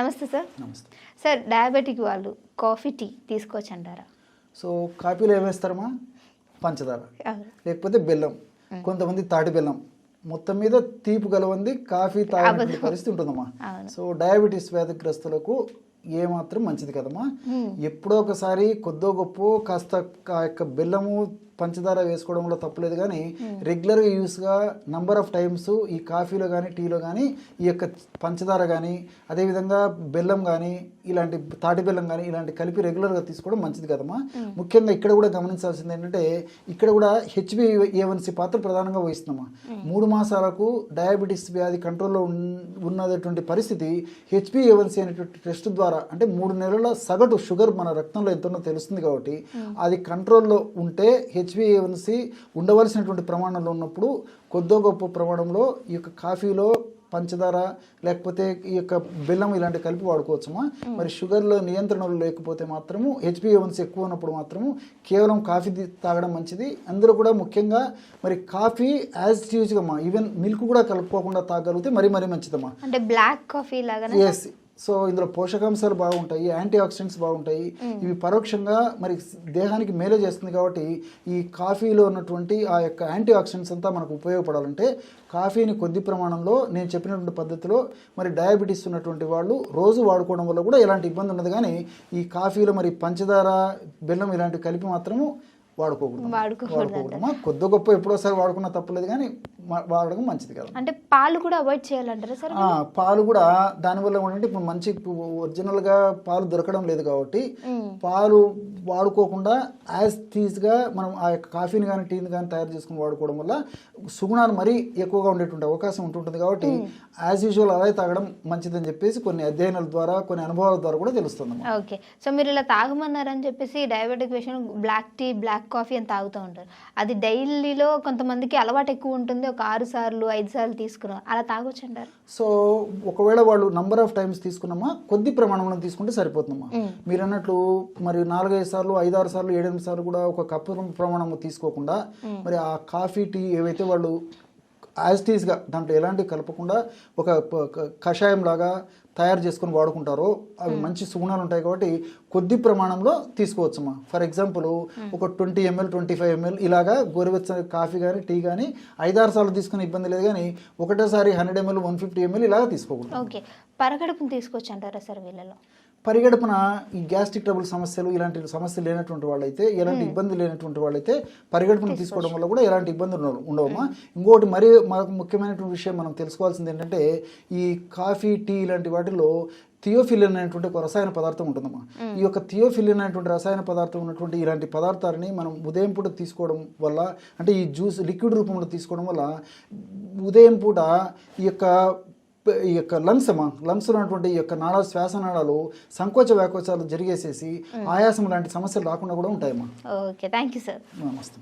నమస్తే సార్. నమస్తే sir, diabetic వాళ్ళు కాఫీ టీ తీసుకోవచ్చు అంటారా? సో కాఫీలో ఏమేస్తారమ్మా? పంచదార లేకపోతే బెల్లం, కొంతమంది తాటి బెల్లం, మొత్తం మీద తీపి గలవంది కాఫీ తాగే పరిస్థితి ఉంటుందమ్మా. సో డయాబెటీస్ వ్యాధిగ్రస్తులకు ఏమాత్రం మంచిది కదమ్మా. ఎప్పుడో ఒకసారి కొద్దో గొప్ప కాస్త యొక్క బెల్లము పంచదార వేసుకోవడంలో తప్పలేదు, కానీ రెగ్యులర్గా యూస్గా నంబర్ ఆఫ్ టైమ్స్ ఈ కాఫీలో కానీ టీలో కానీ ఈ యొక్క పంచదార కానీ అదేవిధంగా బెల్లం కానీ ఇలాంటి తాటి బెల్లం కానీ ఇలాంటి కలిపి రెగ్యులర్గా తీసుకోవడం మంచిది కదమ్మా. ముఖ్యంగా ఇక్కడ కూడా గమనించాల్సింది ఏంటంటే ఇక్కడ కూడా HbA1c పాత్ర ప్రధానంగా వహిస్తుందమ్మా. 3 మాసాలకు డయాబెటీస్ వ్యాధి కంట్రోల్లో ఉన్నటువంటి పరిస్థితి HbA1c అనేటువంటి టెస్ట్ ద్వారా, అంటే 3 నెలల సగటు షుగర్ మన రక్తంలో ఎంతనో తెలుస్తుంది కాబట్టి అది కంట్రోల్లో ఉంటే HbA1c ఉండవలసినటువంటి ప్రమాణంలో ఉన్నప్పుడు కొద్దో గొప్ప ప్రమాణంలో ఈ యొక్క కాఫీలో పంచదార లేకపోతే ఈ యొక్క బెల్లం ఇలాంటి కలిపి వాడుకోవచ్చుమా. మరి షుగర్లో నియంత్రణలు లేకపోతే మాత్రము HbA1c ఎక్కువ ఉన్నప్పుడు మాత్రము కేవలం కాఫీ తాగడం మంచిది. అందులో కూడా ముఖ్యంగా మరి కాఫీ యాజ్ యూజ్గా ఈవెన్ మిల్క్ కూడా కలుపుకోకుండా తాగలిగితే మరీ మంచిదమ్మా. అంటే బ్లాక్ కాఫీ లాగా. ఎస్. సో ఇందులో పోషకాంశాలు బాగుంటాయి, యాంటీ ఆక్సిడెంట్స్ బాగుంటాయి, ఇవి పరోక్షంగా మరి దేహానికి మేలు చేస్తుంది. కాబట్టి ఈ కాఫీలో ఉన్నటువంటి ఆ యొక్క యాంటీ ఆక్సిడెంట్స్ అంతా మనకు ఉపయోగపడాలంటే కాఫీని కొద్ది ప్రమాణంలో నేను చెప్పినటువంటి పద్ధతిలో మరి డయాబెటీస్ ఉన్నటువంటి వాళ్ళు రోజు వాడుకోవడం వల్ల కూడా ఎలాంటి ఇబ్బంది ఉండదు. కానీ ఈ కాఫీలో మరి పంచదార బెల్లం ఇలాంటివి కలిపి మాత్రము వాడుకోకూడదమ్మా. కొద్ది గొప్ప ఎప్పుడోసారి వాడుకున్నా తప్పలేదు, కానీ వాడడం మంచిది కదా. అంటే పాలు కూడా అవాయిడ్ చేయాలంటారా సార్? పాలు కూడా దానివల్ల ఏంటంటే ఇప్పుడు మంచి ఒరిజినల్గా పాలు దొరకడం లేదు కాబట్టి పాలు వాడుకోకుండా యాజ్ టీజ్గా మనం ఆ యొక్క కాఫీని కానీ టీని కానీ తయారు చేసుకుని వాడుకోవడం వల్ల సుగుణాలు మరీ ఎక్కువగా ఉండేటువంటి అవకాశం ఉంటుంటుంది. కాబట్టి యాజ్ యూజువల్ అలా తాగడం మంచిదని చెప్పేసి కొన్ని అధ్యయనాల ద్వారా కొన్ని అనుభవాల ద్వారా కూడా తెలుస్తుంది. ఓకే. సో మీరు ఇలా తాగమన్నారని చెప్పేసి diabetic patient black tea black coffee అని తాగుతూ ఉంటారు. అది డైలీలో కొంతమందికి అలవాటు ఎక్కువ ఉంటుంది, ఒక 6 సార్లు 5 సార్లు తీసుకున్నాం, అలా తాగొచ్చు అంటారు. సో ఒకవేళ వాళ్ళు నంబర్ ఆఫ్ టైమ్స్ తీసుకున్నామా కొద్ది ప్రమాణంలో తీసుకుంటే సరిపోతుందమ్మా. మీరు అన్నట్లు మరి 4-5 సార్లు 5-6 సార్లు 7-8 సార్లు కూడా ఒక కప్పు ప్రమాణం తీసుకోకుండా మరి ఆ కాఫీ టీ ఏవైతే వాళ్ళు యాజ్ టీజ్గా దాంట్లో ఎలాంటివి కలపకుండా ఒక కషాయం లాగా తయారు చేసుకొని వాడుకుంటారో అవి మంచి సుగుణాలు ఉంటాయి. కాబట్టి కొద్ది ప్రమాణంలో తీసుకోవచ్చమ్మా. ఫర్ ఎగ్జాంపుల్ ఒక 20 ml 25 ml ఇలాగా గోరువెచ్చని కాఫీ కానీ టీ కానీ 5-6 సార్లు తీసుకునే ఇబ్బంది లేదు, కానీ ఒకటేసారి 100 ml 150 ml ఇలాగా తీసుకోకూడదు. ఓకే. పరగడుపును తీసుకోవచ్చు అంటారా సార్ వీళ్ళలో? పరిగడుపున ఈ గ్యాస్ట్రిక్ ట్రబుల్ సమస్యలు ఇలాంటి సమస్యలు లేనటువంటి వాళ్ళైతే, ఎలాంటి ఇబ్బంది లేనటువంటి వాళ్ళైతే పరిగడుపును తీసుకోవడం వల్ల కూడా ఎలాంటి ఇబ్బందులు ఉండవమ్మా. ఇంకోటి మరి మనకు ముఖ్యమైనటువంటి విషయం మనం తెలుసుకోవాల్సింది ఏంటంటే ఈ కాఫీ టీ ఇలాంటి వాటిలో థియోఫిలిన్ అనేటువంటి ఒక రసాయన పదార్థం ఉంటుందమ్మా. ఈ యొక్క థియోఫిలిన్ అనేటువంటి రసాయన పదార్థం ఉన్నటువంటి ఇలాంటి పదార్థాలని మనం ఉదయం పూట తీసుకోవడం వల్ల, అంటే ఈ జ్యూస్ లిక్విడ్ రూపంలో తీసుకోవడం వల్ల ఉదయం పూట ఈ యొక్క లంగ్స్ ఉన్నటువంటి ఈ యొక్క శ్వాసనాళాలు సంకోచ వ్యాకోచాలు జరిగేసేసి ఆయాసం లాంటి సమస్యలు రాకుండా కూడా ఉంటాయమ్మా. Okay, thank you sir. నమస్తే.